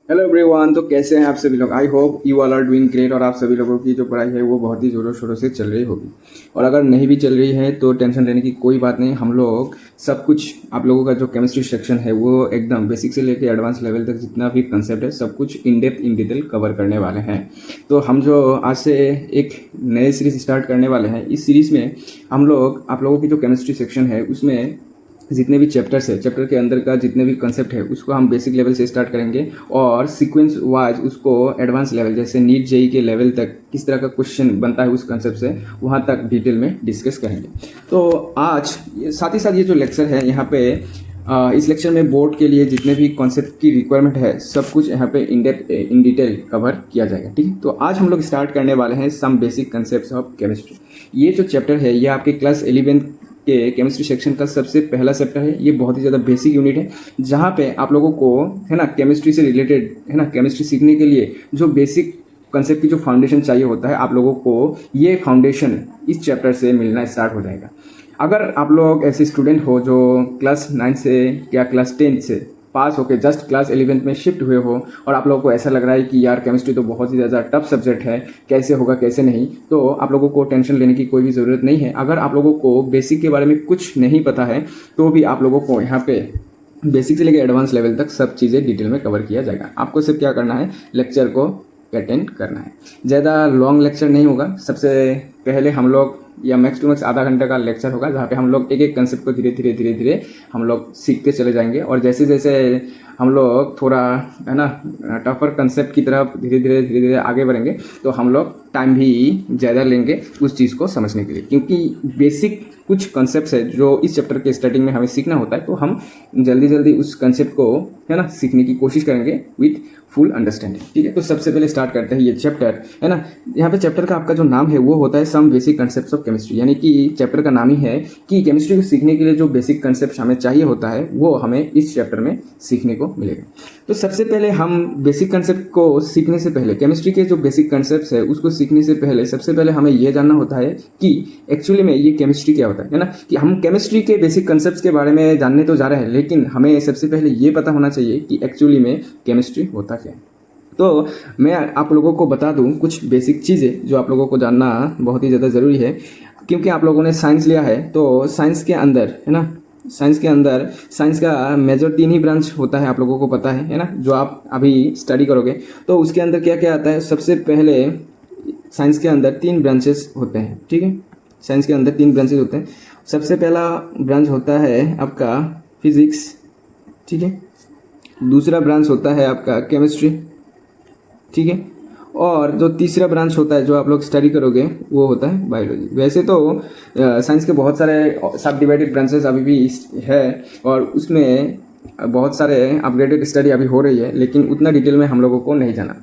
Hello everyone. तो कैसे हैं आप सभी लोग? I hope you all are doing great. और आप सभी लोगों की जो पढ़ाई है वो बहुत ही ज़ोरों शोरों से चल रही होगी। और अगर नहीं भी चल रही है तो टेंशन लेने की कोई बात नहीं। हम लोग सब कुछ, आप लोगों का जो केमिस्ट्री सेक्शन है वो एकदम बेसिक से लेकर एडवांस लेवल तक जितना भी कंसेप्ट है सब कुछ in depth in detail cover करने वाले हैं। तो हम जो आज से एक नए सीरीज स्टार्ट करने वाले हैं, इस सीरीज़ में हम लोग आप लोगों की जो केमिस्ट्री सेक्शन है उसमें जितने भी चैप्टर्स है, चैप्टर के अंदर का जितने भी कंसेप्ट है उसको हम बेसिक लेवल से स्टार्ट करेंगे और सीक्वेंस वाइज उसको एडवांस लेवल जैसे नीट जेई के लेवल तक किस तरह का क्वेश्चन बनता है उस कंसेप्ट से वहाँ तक डिटेल में डिस्कस करेंगे। तो आज साथ ही साथ ये जो लेक्चर है यहाँ पे इस लेक्चर में बोर्ड के लिए जितने भी कॉन्सेप्ट की रिक्वायरमेंट है सब कुछ यहाँ पे in depth in detail cover किया जाएगा। ठीक है, तो आज हम लोग स्टार्ट करने वाले हैं some basic concepts of chemistry. ये जो चैप्टर है ये आपके क्लास 11 के केमिस्ट्री सेक्शन का सबसे पहला चैप्टर है। ये बहुत ही ज़्यादा बेसिक यूनिट है जहाँ पे आप लोगों को है ना केमिस्ट्री से रिलेटेड है ना केमिस्ट्री सीखने के लिए जो बेसिक कंसेप्ट की जो फाउंडेशन चाहिए होता है आप लोगों को ये फाउंडेशन इस चैप्टर से मिलना स्टार्ट हो जाएगा। अगर आप लोग ऐसे स्टूडेंट हो जो क्लास 9 से या क्लास 10 से पास होकर जस्ट क्लास 11 में शिफ्ट हुए हो और आप लोगों को ऐसा लग रहा है कि यार केमिस्ट्री तो बहुत ही ज़्यादा टफ सब्जेक्ट है, कैसे होगा कैसे नहीं, तो आप लोगों को टेंशन लेने की कोई भी ज़रूरत नहीं है। अगर आप लोगों को बेसिक के बारे में कुछ नहीं पता है तो भी आप लोगों को यहाँ पे बेसिक से लेकर एडवांस लेवल तक सब चीज़ें डिटेल में कवर किया जाएगा। आपको सिर्फ क्या करना है, लेक्चर को अटेंड करना है। ज़्यादा लॉन्ग लेक्चर नहीं होगा। सबसे पहले हम लोग या मैक्स टू मैक्स आधा घंटे का लेक्चर होगा जहाँ पे हम लोग एक एक कंसेप्ट को धीरे धीरे धीरे धीरे हम लोग सीखते चले जाएंगे। और जैसे जैसे हम लोग थोड़ा है ना टफर कंसेप्ट की तरफ धीरे धीरे आगे बढ़ेंगे तो हम लोग टाइम भी ज़्यादा लेंगे उस चीज़ को समझने के लिए, क्योंकि बेसिक कुछ कंसेप्ट है जो इस चैप्टर के स्टार्टिंग में हमें सीखना होता है। तो हम जल्दी जल्दी उस कंसेप्ट को है ना सीखने की कोशिश करेंगे विथ फुल अंडरस्टैंडिंग। ठीक है, तो सबसे पहले स्टार्ट करते हैं ये चैप्टर है ना। यहाँ पे चैप्टर का आपका जो नाम है वो होता है some basic concepts of chemistry, यानी कि चैप्टर का नाम ही है कि केमिस्ट्री को सीखने के लिए जो बेसिक कंसेप्ट हमें चाहिए होता है वो हमें इस चैप्टर में सीखने को मिलेगा। तो सबसे पहले हम बेसिक कंसेप्ट को सीखने से पहले, केमिस्ट्री के जो बेसिक कंसेप्ट है उसको सीखने से पहले सबसे पहले हमें यह जानना होता है कि एक्चुअली में ये केमिस्ट्री क्या होता है ना। कि हम केमिस्ट्री के बेसिक कंसेप्ट के बारे में जानने तो जा रहे हैं लेकिन हमें सबसे पहले ये पता होना चाहिए कि एक्चुअली में केमिस्ट्री होता क्या है। तो मैं आप लोगों को बता दूं कुछ बेसिक चीज़ें जो आप लोगों को जानना बहुत ही ज़्यादा ज़रूरी है, क्योंकि आप लोगों ने साइंस लिया है। तो साइंस के अंदर है ना, साइंस का मेजर 3 ही ब्रांच होता है, आप लोगों को पता है ना। जो आप अभी स्टडी करोगे तो उसके अंदर क्या क्या आता है। सबसे पहले साइंस के अंदर 3 ब्रांचेस होते हैं। ठीक है, साइंस के अंदर 3 ब्रांचेस होते हैं। सबसे पहला ब्रांच होता है आपका फिजिक्स, ठीक है। दूसरा ब्रांच होता है आपका केमिस्ट्री, ठीक है। और जो तीसरा ब्रांच होता है जो आप लोग स्टडी करोगे वो होता है बायोलॉजी। वैसे तो साइंस के बहुत सारे सब डिवाइडेड ब्रांचेस अभी भी है और उसमें बहुत सारे अपग्रेडेड स्टडी अभी हो रही है, लेकिन उतना डिटेल में हम लोगों को नहीं जाना।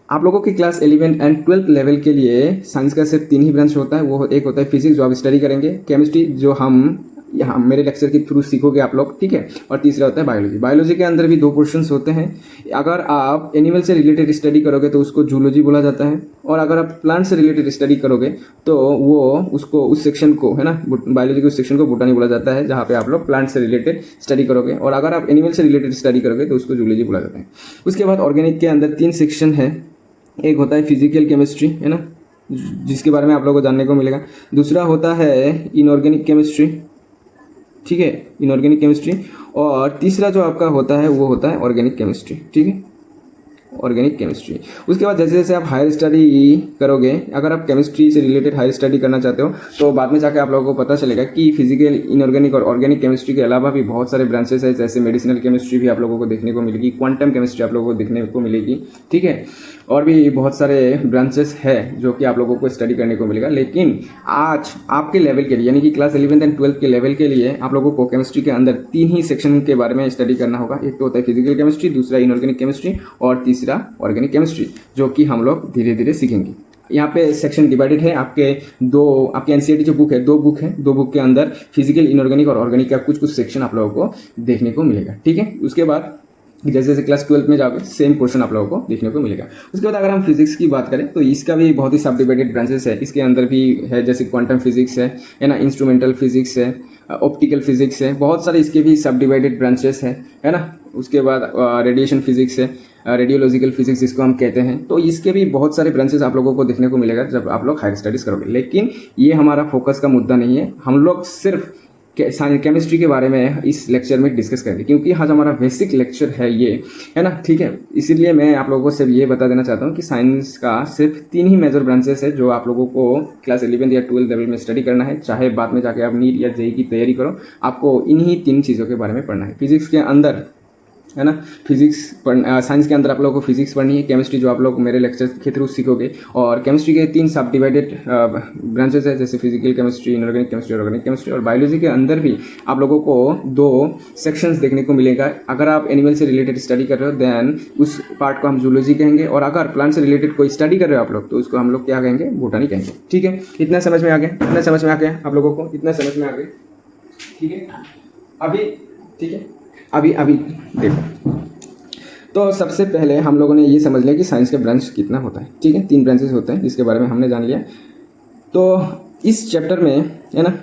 आप लोगों की क्लास 11 एंड 12 लेवल के लिए साइंस का सिर्फ 3 ही ब्रांच होता है। वो एक होता है फिजिक्स जो आप स्टडी करेंगे, केमिस्ट्री जो हम यहाँ मेरे लेक्चर के थ्रू सीखोगे आप लोग, ठीक है। और तीसरा होता है बायोलॉजी। बायोलॉजी के अंदर भी 2 पोर्शंस होते हैं। अगर आप एनिमल से रिलेटेड स्टडी करोगे तो उसको जूलॉजी बोला जाता है, और अगर आप प्लांट से रिलेटेड स्टडी करोगे तो वो उसको उस सेक्शन को है ना बायोलॉजी के उस सेक्शन को बोटानी बोला जाता है जहाँ पे आप लोग प्लांट से रिलेटेड स्टडी करोगे। और अगर आप एनिमल से रिलेटेड स्टडी करोगे तो उसको जूलॉजी बोला जाता है। उसके बाद ऑर्गेनिक के अंदर 3 सेक्शन है। एक होता है फिजिकल केमिस्ट्री है ना, जिसके बारे में आप लोगों को जानने को मिलेगा। दूसरा होता है इनऑर्गेनिक केमिस्ट्री, ठीक है, इनऑर्गेनिक केमिस्ट्री। और तीसरा जो आपका होता है वो होता है ऑर्गेनिक केमिस्ट्री, ठीक है, ऑर्गेनिक केमिस्ट्री। उसके बाद जैसे जैसे आप हायर स्टडी करोगे, अगर आप केमिस्ट्री से रिलेटेड हायर स्टडी करना चाहते हो तो बाद में जाके आप लोगों को पता चलेगा कि फिजिकल, इनऑर्गेनिक और ऑर्गेनिक केमिस्ट्री के अलावा भी बहुत सारे ब्रांचेस है। जैसे मेडिसिनल केमिस्ट्री भी आप लोगों को देखने को मिलेगी, क्वांटम केमिस्ट्री आप लोगों को देखने को मिलेगी, ठीक है। और भी बहुत सारे ब्रांचेस है जो कि आप लोगों को स्टडी करने को मिलेगा। लेकिन आज आपके लेवल के लिए यानी कि क्लास 11 एंड 12 के लेवल के लिए आप लोगों को केमिस्ट्री के अंदर 3 ही सेक्शन के बारे में स्टडी करना होगा। एक तो होता है फिजिकल केमिस्ट्री, दूसरा इनऑर्गेनिक केमिस्ट्री और तीसरा ऑर्गेनिक केमिस्ट्री, जो कि हम लोग धीरे धीरे सीखेंगे। यहाँ पे सेक्शन डिवाइडेड है। आपके एनसीईआरटी जो बुक है, 2 बुक है, 2 बुक के अंदर फिजिकल, इनऑर्गेनिक और ऑर्गेनिक का कुछ सेक्शन आप लोगों को देखने को मिलेगा, ठीक है। उसके बाद जैसे जैसे क्लास 12 में जाओगे सेम पोर्शन आप लोगों को देखने को मिलेगा। उसके बाद अगर हम फिजिक्स की बात करें तो इसका भी बहुत ही सब डिवाइडेड ब्रांचेस है। इसके अंदर भी है जैसे क्वांटम फिजिक्स है ना, इंस्ट्रूमेंटल फिजिक्स है, ऑप्टिकल फिजिक्स है, बहुत सारे इसके भी सब डिवाइडेड ब्रांचेस है ना। उसके बाद रेडिएशन फिजिक्स है, रेडियोलॉजिकल फिजिक्स जिसको हम कहते हैं। तो इसके भी बहुत सारे ब्रांचेस आप लोगों को देखने को मिलेगा जब आप लोग हायर स्टडीज़ करोगे, लेकिन ये हमारा फोकस का मुद्दा नहीं है। हम लोग सिर्फ केमिस्ट्री के बारे में इस लेक्चर में डिस्कस करेंगे, क्योंकि आज हमारा बेसिक लेक्चर है ये, है ना, ठीक है। इसीलिए मैं आप लोगों को सिर्फ ये बता देना चाहता हूँ कि साइंस का सिर्फ 3 ही मेजर ब्रांचेस है जो आप लोगों को क्लास 11 या 12 लेवल में स्टडी करना है। चाहे बाद में जाके आप नीट या जेईई की तैयारी करो, आपको इन्हीं 3 चीज़ों के बारे में पढ़ना है। फिजिक्स के अंदर, है ना, फिजिक्स साइंस के अंदर आप लोगों को फिजिक्स पढ़नी है, केमिस्ट्री जो आप लोग मेरे लेक्चर के थ्रू सीखोगे, और केमिस्ट्री के 3 सब डिवाइडेड ब्रांचेस है, जैसे physical chemistry, inorganic chemistry, organic chemistry. और बायोलॉजी के अंदर भी आप लोगों को 2 सेक्शंस देखने को मिलेगा। अगर आप एनिमल से रिलेटेड स्टडी कर रहे हो देन उस पार्ट को हम जूलॉजी कहेंगे, और अगर प्लांट से रिलेटेड कोई स्टडी कर रहे हो आप लोग तो उसको हम लोग क्या कहेंगे, बोटानी कहेंगे। ठीक है, इतना समझ में आ गया? इतना समझ में आ गया आप लोगों को? इतना समझ में आ गया? ठीक है, अभी ठीक है, अभी देखो, तो सबसे पहले हम लोगों ने ये समझ लिया कि साइंस का ब्रांच कितना होता है। ठीक है, 3 ब्रांचेस होते हैं जिसके बारे में हमने जान लिया। तो इस चैप्टर में, है ना,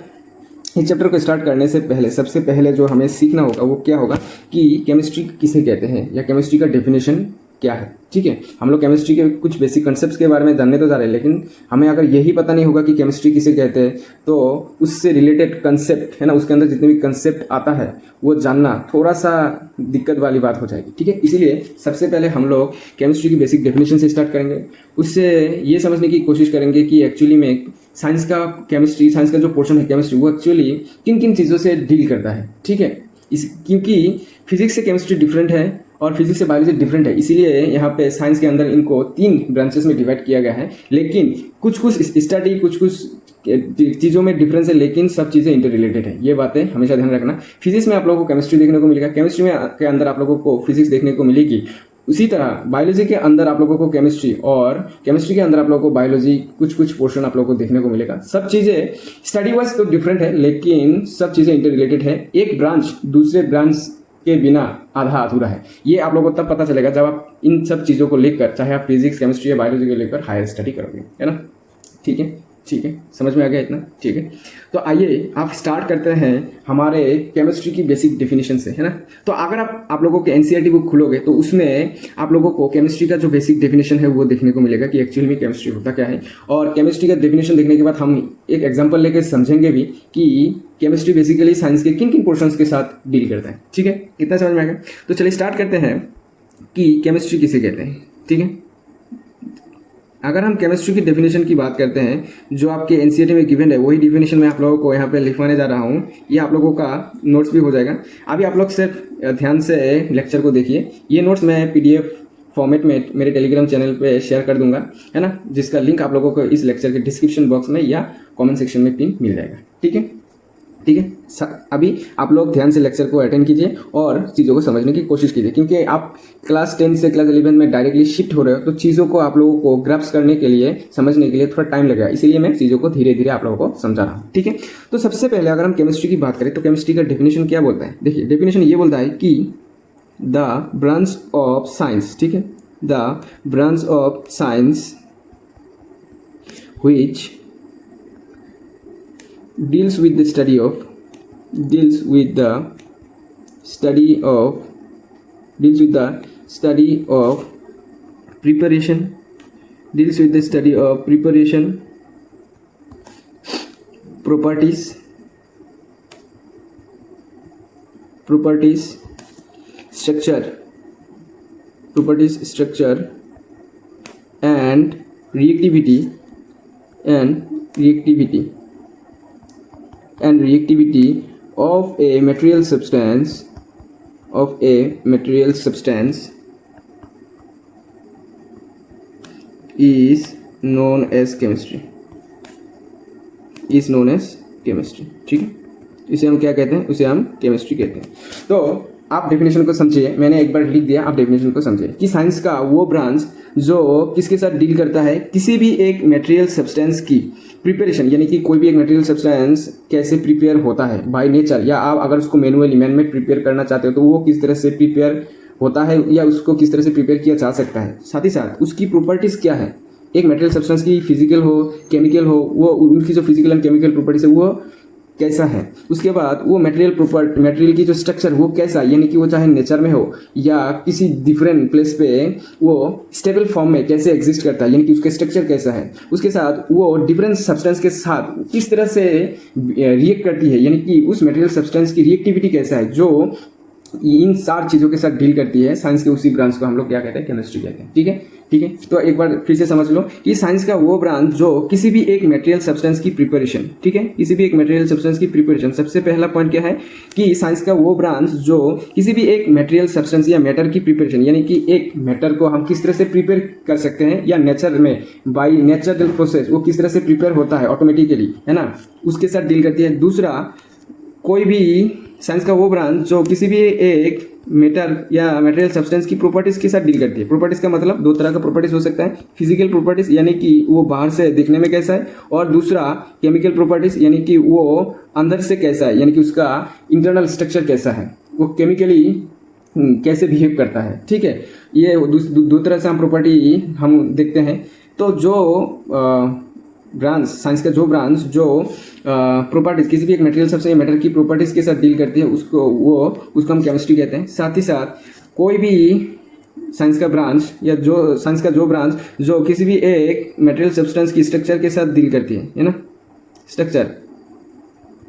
इस चैप्टर को स्टार्ट करने से पहले सबसे पहले जो हमें सीखना होगा वो क्या होगा कि केमिस्ट्री किसे कहते हैं या केमिस्ट्री का डेफिनेशन क्या है। ठीक है, हम लोग केमिस्ट्री के कुछ बेसिक कॉन्सेप्ट्स के बारे में जानने तो जा रहे हैं, लेकिन हमें अगर यही पता नहीं होगा कि केमिस्ट्री किसे कहते हैं तो उससे रिलेटेड कंसेप्ट, है ना, उसके अंदर जितने भी कंसेप्ट आता है वो जानना थोड़ा सा दिक्कत वाली बात हो जाएगी। ठीक है, इसीलिए सबसे पहले हम लोग केमिस्ट्री की बेसिक डेफिनेशन से स्टार्ट करेंगे। उससे ये समझने की कोशिश करेंगे कि एक्चुअली में साइंस का केमिस्ट्री, साइंस का जो पोर्शन है केमिस्ट्री, वो एक्चुअली किन किन चीज़ों से डील करता है। ठीक है, क्योंकि फिजिक्स से केमिस्ट्री डिफरेंट है और फिजिक्स से बायोलॉजी डिफरेंट है, इसीलिए यहाँ पे साइंस के अंदर इनको 3 ब्रांचेस में डिवाइड किया गया है। लेकिन कुछ स्टडी, कुछ चीज़ों में डिफरेंस है, लेकिन सब चीज़ें इंटर रिलेटेड है। ये बातें हमेशा ध्यान रखना। फिजिक्स में आप लोगों को केमिस्ट्री देखने को मिलेगा, केमिस्ट्री में के अंदर आप लोगों को फिजिक्स देखने को मिलेगी। उसी तरह बायोलॉजी के अंदर आप लोगों को केमिस्ट्री, और केमिस्ट्री के अंदर आप लोगों को बायोलॉजी, कुछ पोर्शन आप लोगों को देखने को मिलेगा। सब चीज़ें स्टडी वाइज तो डिफरेंट है, लेकिन सब चीज़ें इंटर रिलेटेड है। एक ब्रांच दूसरे ब्रांच के बिना आधा अधूरा है। ये आप लोगों को तब पता चलेगा जब आप इन सब चीज़ों को लेकर, चाहे आप फिजिक्स, केमिस्ट्री या बायोलॉजी को लेकर हायर स्टडी करोगे, है ना। ठीक है, ठीक है, समझ में आ गया इतना? ठीक है, तो आइए आप स्टार्ट करते हैं हमारे केमिस्ट्री की बेसिक डेफिनेशन से, है ना। तो अगर आप लोगों के एनसीईआरटी बुक खुलोगे तो उसमें आप लोगों को केमिस्ट्री का जो बेसिक डेफिनेशन है वो देखने को मिलेगा कि एक्चुअली में केमिस्ट्री होता क्या है। और केमिस्ट्री का डेफिनेशन देखने के बाद हम एक एग्जाम्पल लेकर समझेंगे भी कि केमिस्ट्री बेसिकली साइंस के किन किन पोर्शंस के साथ डील करता है। ठीक है, इतना समझ में आ गया? तो चलिए स्टार्ट करते हैं कि केमिस्ट्री किसे कहते हैं। ठीक है, अगर हम केमिस्ट्री की डेफिनेशन की बात करते हैं जो आपके एनसीईआरटी में गिवन है, वही डेफिनेशन मैं आप लोगों को यहाँ पे लिखवाने जा रहा हूँ। ये आप लोगों का नोट्स भी हो जाएगा। अभी आप लोग सिर्फ ध्यान से लेक्चर को देखिए। ये नोट्स मैं PDF फॉर्मेट में मेरे टेलीग्राम चैनल पे शेयर कर दूंगा, है ना, जिसका लिंक आप लोगों को इस लेक्चर के डिस्क्रिप्शन बॉक्स में या कॉमेंट सेक्शन में पिन मिल जाएगा। ठीक है, ठीक है। अभी आप लोग ध्यान से लेक्चर को अटेंड कीजिए और चीज़ों को समझने की कोशिश कीजिए, क्योंकि आप क्लास 10 से क्लास 11 में डायरेक्टली शिफ्ट हो रहे हो, तो चीज़ों को आप लोगों को ग्रैप्स करने के लिए, समझने के लिए थोड़ा टाइम लगेगा। इसीलिए मैं चीज़ों को धीरे धीरे आप लोगों को समझा रहा हूँ। ठीक है, तो सबसे पहले अगर हम केमिस्ट्री की बात करें तो केमिस्ट्री का डेफिनेशन क्या बोलता है? देखिए, डेफिनेशन ये बोलता है कि द ब्रांच ऑफ साइंस, ठीक है, the branch of science which deals with the study of preparation, properties, structure and reactivity of a material substance is known as chemistry। ठीक है, इसे हम क्या कहते हैं? उसे हम केमिस्ट्री कहते हैं। तो आप डेफिनेशन को समझिए, मैंने एक बार लिख दिया, आप डेफिनेशन को समझिए कि साइंस का वो ब्रांच जो किसके साथ डील करता है, किसी भी एक मटेरियल सब्सटेंस की प्रिपरेशन, यानी कि कोई भी एक मटेरियल सब्सटेंस कैसे प्रिपेयर होता है बाय नेचर, या आप अगर उसको मैनुअली मैनमेड प्रिपेयर करना चाहते हो तो वो किस तरह से प्रिपेयर होता है या उसको किस तरह से प्रिपेयर किया जा सकता है। साथ ही साथ उसकी प्रॉपर्टीज़ क्या है, एक मटेरियल सब्सटेंस की फिजिकल हो केमिकल हो, वो उनकी जो फिजिकल एंड केमिकल प्रॉपर्टीज है वो कैसा है, उसके बाद वो मटेरियल की जो स्ट्रक्चर वो कैसा, यानी कि वो चाहे नेचर में हो या किसी डिफरेंट प्लेस पे वो स्टेबल फॉर्म में कैसे एग्जिस्ट करता है, यानी कि उसका स्ट्रक्चर कैसा है, उसके साथ वो डिफरेंट सब्सटेंस के साथ किस तरह से रिएक्ट करती है, यानी कि उस मटेरियल सब्सटेंस की रिएक्टिविटी कैसा है, जो इन 4 चीज़ों के साथ डील करती है। साइंस के उसी ब्रांच को हम लोग क्या कहते हैं, केमिस्ट्री कहते हैं। ठीक है, ठीक है। तो एक बार फिर से समझ लो कि साइंस का वो ब्रांच जो किसी भी एक मटेरियल सब्सटेंस की प्रिपरेशन, ठीक है, किसी भी एक मटेरियल सब्सटेंस की प्रिपरेशन, सबसे पहला पॉइंट क्या है कि साइंस का वो ब्रांच जो किसी भी एक मटेरियल सब्सटेंस या मैटर की प्रिपरेशन, यानी कि एक मैटर को हम किस तरह से प्रिपेयर कर सकते हैं या नेचर में बाई नेचुरल प्रोसेस वो किस तरह से प्रिपेयर होता है ऑटोमेटिकली, है ना, उसके साथ डील करती है। दूसरा, कोई भी साइंस का वो ब्रांच जो किसी भी एक मैटर या मटेरियल सब्सटेंस की प्रॉपर्टीज के साथ डील करती है। प्रॉपर्टीज का मतलब 2 तरह का प्रॉपर्टीज हो सकता है, फिजिकल प्रॉपर्टीज यानी कि वो बाहर से दिखने में कैसा है, और दूसरा केमिकल प्रॉपर्टीज यानी कि वो अंदर से कैसा है, यानी कि उसका इंटरनल स्ट्रक्चर कैसा है, वो केमिकली कैसे बिहेव करता है। ठीक है, ये 2 तरह से हम प्रॉपर्टी हम देखते हैं। तो जो ब्रांच, साइंस का जो ब्रांच जो प्रॉपर्टीज किसी भी एक मटेरियल सबसे मैटर की प्रॉपर्टीज के साथ डील करती है उसको हम केमिस्ट्री कहते हैं। साथ ही साथ कोई भी साइंस का ब्रांच या जो साइंस का जो ब्रांच जो किसी भी एक मटेरियल सब्सटेंस की स्ट्रक्चर के साथ डील करती है ना, स्ट्रक्चर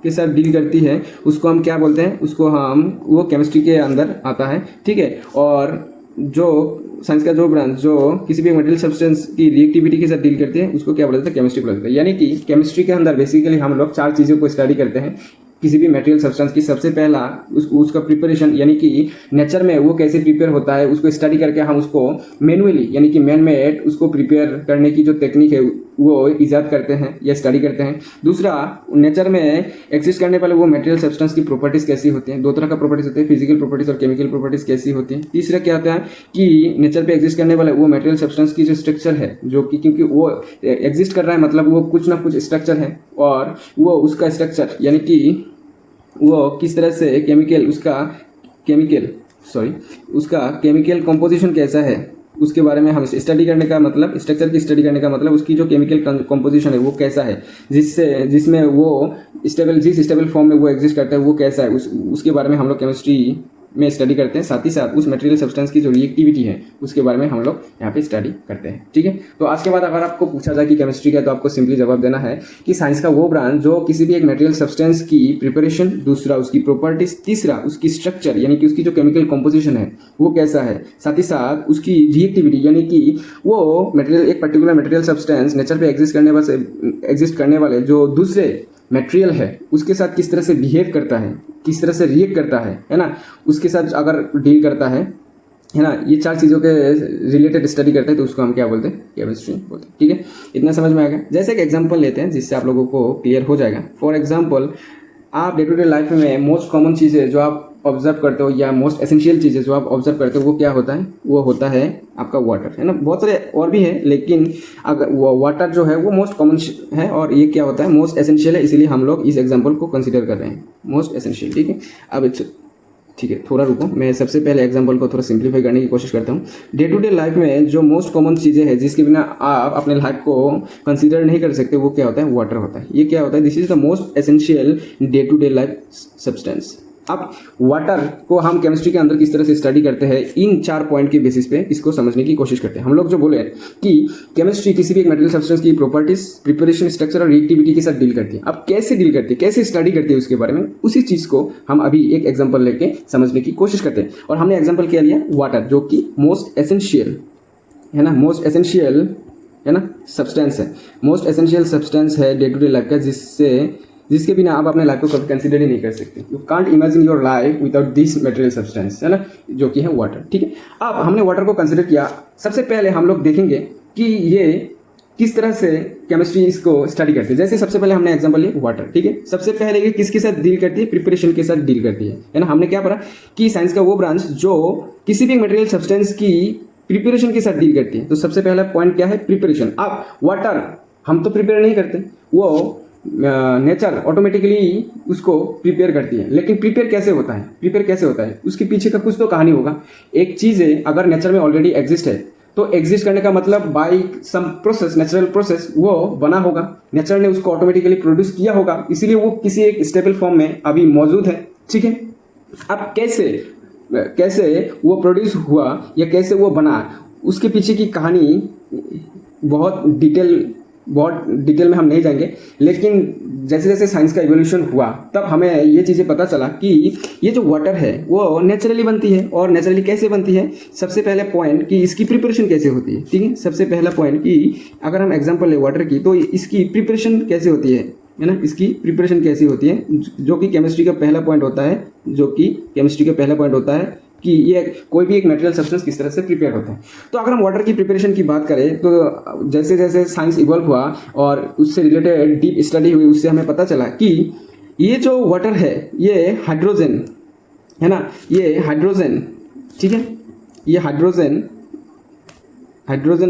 के साथ डील करती है, उसको हम क्या बोलते हैं, उसको हम वो केमिस्ट्री के अंदर आता है। ठीक है, और जो साइंस का जो ब्रांच जो किसी भी मटेरियल सब्सटेंस की रिएक्टिविटी के साथ डील करती है उसको क्या बोला जाता है, केमिस्ट्री बोला जाता है। यानी कि केमिस्ट्री के अंदर बेसिकली हम लोग 4 चीज़ों को स्टडी करते हैं किसी भी मटेरियल सब्सटेंस की। सबसे पहला उसका प्रिपरेशन, यानी कि नेचर में वो कैसे प्रिपेयर होता है उसको स्टडी करके हम उसको मैनुअली यानी कि मैन मेड उसको प्रिपेयर करने की जो टेक्निक है वो इजाद करते हैं या स्टडी करते हैं। दूसरा, नेचर में एग्जिस्ट करने वाले वो मटेरियल सब्सटेंस की प्रॉपर्टीज कैसी होती हैं, 2 तरह का प्रॉपर्टीज होते हैं, फिजिकल प्रॉपर्टीज और केमिकल प्रॉपर्टीज कैसी होती हैं। तीसरा क्या होता है कि नेचर पे एग्जिस्ट करने वाले वो मटेरियल सब्सटेंस की जो स्ट्रक्चर है, जो कि क्योंकि वो एग्जिस्ट कर रहा है मतलब वो कुछ ना कुछ स्ट्रक्चर है, और वो उसका स्ट्रक्चर यानी कि वो किस तरह से उसका केमिकल कंपोजिशन कैसा है उसके बारे में हम स्टडी करने का मतलब, स्ट्रक्चर की स्टडी करने का मतलब उसकी जो केमिकल कंपोजिशन है वो कैसा है, जिसमें वो जिस स्टेबल फॉर्म में वो एग्जिस्ट करता है वो कैसा है, उसके बारे में हम लोग केमिस्ट्री में स्टडी करते हैं। साथ ही साथ उस मटेरियल सब्सटेंस की जो रिएक्टिविटी है उसके बारे में हम लोग यहाँ पे स्टडी करते हैं। ठीक है, तो आज के बाद अगर आपको पूछा जाए कि केमिस्ट्री क्या है तो आपको सिंपली जवाब देना है कि साइंस का वो ब्रांच जो किसी भी एक मटेरियल सब्सटेंस की प्रिपरेशन, दूसरा उसकी प्रॉपर्टीज, तीसरा उसकी स्ट्रक्चर यानी कि उसकी जो केमिकल कॉम्पोजिशन है वो कैसा है, साथ ही साथ उसकी रिएक्टिविटी यानी कि वो मटेरियल एक पर्टिकुलर मटेरियल सब्सटेंस नेचर पे एग्जिस्ट करने वाले जो दूसरे मटेरियल है उसके साथ किस तरह से बिहेव करता है, किस तरह से रिएक्ट करता है ना, उसके साथ अगर डील करता है ना, ये 4 चीज़ों के रिलेटेड स्टडी करते हैं तो उसको हम क्या बोलते हैं, केमिस्ट्री बोलते हैं। ठीक है, इतना समझ में आएगा। जैसे एक एग्जांपल लेते हैं जिससे आप लोगों को क्लियर हो जाएगा। फॉर एग्जांपल, आप डे टू डे लाइफ में मोस्ट कॉमन चीज़ें जो आप ऑब्जर्व करते हो या मोस्ट एसेंशियल चीज़ें जो आप ऑब्जर्व करते हो वो क्या होता है, वो होता है आपका वाटर, है ना। बहुत सारे और भी हैं लेकिन अगर वाटर जो है वो मोस्ट कॉमन है और ये क्या होता है, मोस्ट एसेंशियल है, इसीलिए हम लोग इस एग्जांपल को कंसीडर कर रहे हैं मोस्ट एसेंशियल। ठीक है, अब ठीक है, थोड़ा रुको, मैं सबसे पहले एग्जांपल को थोड़ा सिंप्लीफाई करने की कोशिश करता हूँ। डे टू डे लाइफ में जो मोस्ट कॉमन चीज़ें हैं जिसके बिना आप अपने लाइफ को कंसीडर नहीं कर सकते वो क्या होता है, वाटर होता है। ये क्या होता है, this is the most essential day to day life substance. अब वाटर को हम केमिस्ट्री के अंदर किस तरह से स्टडी करते हैं, इन 4 पॉइंट के बेसिस पे इसको समझने की कोशिश करते हैं। हम लोग जो बोले कि केमिस्ट्री किसी भी एक मटेरियल सब्सटेंस की प्रॉपर्टीज, प्रिपरेशन, स्ट्रक्चर और रिएक्टिविटी के साथ डील करती है। अब कैसे डील करती है, कैसे स्टडी करती है उसके बारे में, उसी चीज़ को हम अभी एक एग्जाम्पल लेके समझने की कोशिश करते हैं। और हमने एग्जाम्पल क्या लिया, वाटर, जो कि मोस्ट एसेंशियल है ना, मोस्ट एसेंशियल है ना सब्सटेंस है, मोस्ट एसेंशियल सब्सटेंस है डे टू डे लाइफ का, जिसके बिना आप अपने लाइफ को कभी कंसीडर ही नहीं कर सकते। You can't imagine your life without this material substance, है ना, जो कि है वाटर। ठीक है, अब हमने वाटर को कंसीडर किया। सबसे पहले हम लोग देखेंगे कि ये किस तरह से केमिस्ट्री इसको स्टडी करती है। जैसे सबसे पहले हमने एग्जांपल लिया वाटर। ठीक है, सबसे पहले ये किसके साथ डील करती है, प्रिपरेशन के साथ डील करती है ना। हमने क्या पढ़ा कि साइंस का वो ब्रांच जो किसी भी मटेरियल सब्सटेंस की प्रिपरेशन के साथ डील करती है। तो सबसे पहला पॉइंट क्या है, प्रिपरेशन। अब वाटर हम तो प्रिपेयर नहीं करते, वो नेचर ऑटोमेटिकली उसको प्रिपेयर करती है। लेकिन प्रिपेयर कैसे होता है, उसके पीछे का कुछ तो कहानी होगा। एक चीज़ है अगर नेचर में ऑलरेडी एग्जिस्ट है तो एग्जिस्ट करने का मतलब by some process, natural process वो बना होगा, नेचर ने उसको ऑटोमेटिकली प्रोड्यूस किया होगा, इसीलिए वो किसी एक स्टेबल फॉर्म में अभी मौजूद है। ठीक है, अब कैसे वो प्रोड्यूस हुआ या कैसे वो बना, उसके पीछे की कहानी बहुत डिटेल में हम नहीं जाएंगे, लेकिन जैसे जैसे साइंस का इवोल्यूशन हुआ तब हमें ये चीज़ें पता चला कि ये जो वाटर है वो नेचुरली बनती है। और नेचुरली कैसे बनती है, सबसे पहले पॉइंट कि इसकी प्रिपरेशन कैसे होती है। ठीक है, सबसे पहला पॉइंट कि अगर हम एग्जांपल ले वाटर की, तो इसकी प्रिपरेशन कैसे होती है ना, इसकी प्रिपरेशन कैसी होती है, जो कि केमिस्ट्री का पहला पॉइंट होता है कि ये कोई भी एक मटेरियल सब्सटेंस किस तरह से प्रिपेयर होता है। तो अगर हम वाटर की प्रिपरेशन की बात करें तो जैसे जैसे साइंस इवॉल्व हुआ और उससे रिलेटेड डीप स्टडी हुई, उससे हमें पता चला कि ये जो वाटर है ये हाइड्रोजन है ना, ये हाइड्रोजन, ठीक है, ये हाइड्रोजन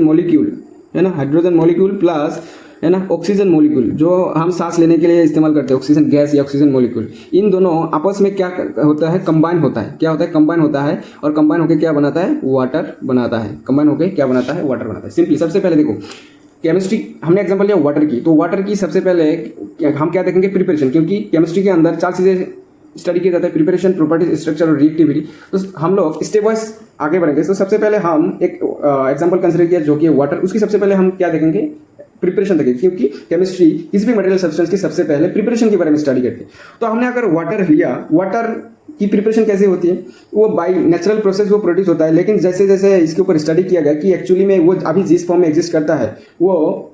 मॉलिक्यूल है ना, हाइड्रोजन मॉलिक्यूल प्लस है ना ऑक्सीजन मॉलिक्यूल, जो हम सांस लेने के लिए इस्तेमाल करते हैं, ऑक्सीजन गैस या ऑक्सीजन मॉलिक्यूल, इन दोनों आपस में क्या होता है, कंबाइन होता है। क्या होता है, कंबाइन होता है, और कंबाइन होकर क्या बनाता है, वाटर बनाता है। कंबाइन होकर क्या बनाता है, वाटर बनाता है। सिंपली सबसे पहले देखो, केमिस्ट्री हमने एग्जांपल लिया वाटर की, तो वाटर की सबसे पहले हम क्या देखेंगे, प्रिपरेशन, क्योंकि केमिस्ट्री के अंदर 4 चीज़ें स्टडी किया जाता है, प्रिपरेशन, प्रॉपर्टीज, स्ट्रक्चर और रिएक्टिविटी। तो हम लोग स्टेप वाइज आगे बढ़ेंगे। तो सबसे पहले हम एक एग्जांपल कंसिडर किया जो कि वाटर, उसकी सबसे पहले हम क्या देखेंगे, प्रिपरेशन देखेंगे, क्योंकि केमिस्ट्री किसी भी मटेरियल सब्सटेंस की सबसे पहले प्रिपरेशन के बारे में स्टडी करती है। तो हमने अगर वाटर लिया, वाटर की प्रिपरेशन कैसे होती है, वो बाय नेचुरल प्रोसेस वो प्रोड्यूस होता है। लेकिन जैसे जैसे इसके ऊपर स्टडी किया गया कि एक्चुअली में वो अभी जिस फॉर्म में एग्जिस्ट करता है वो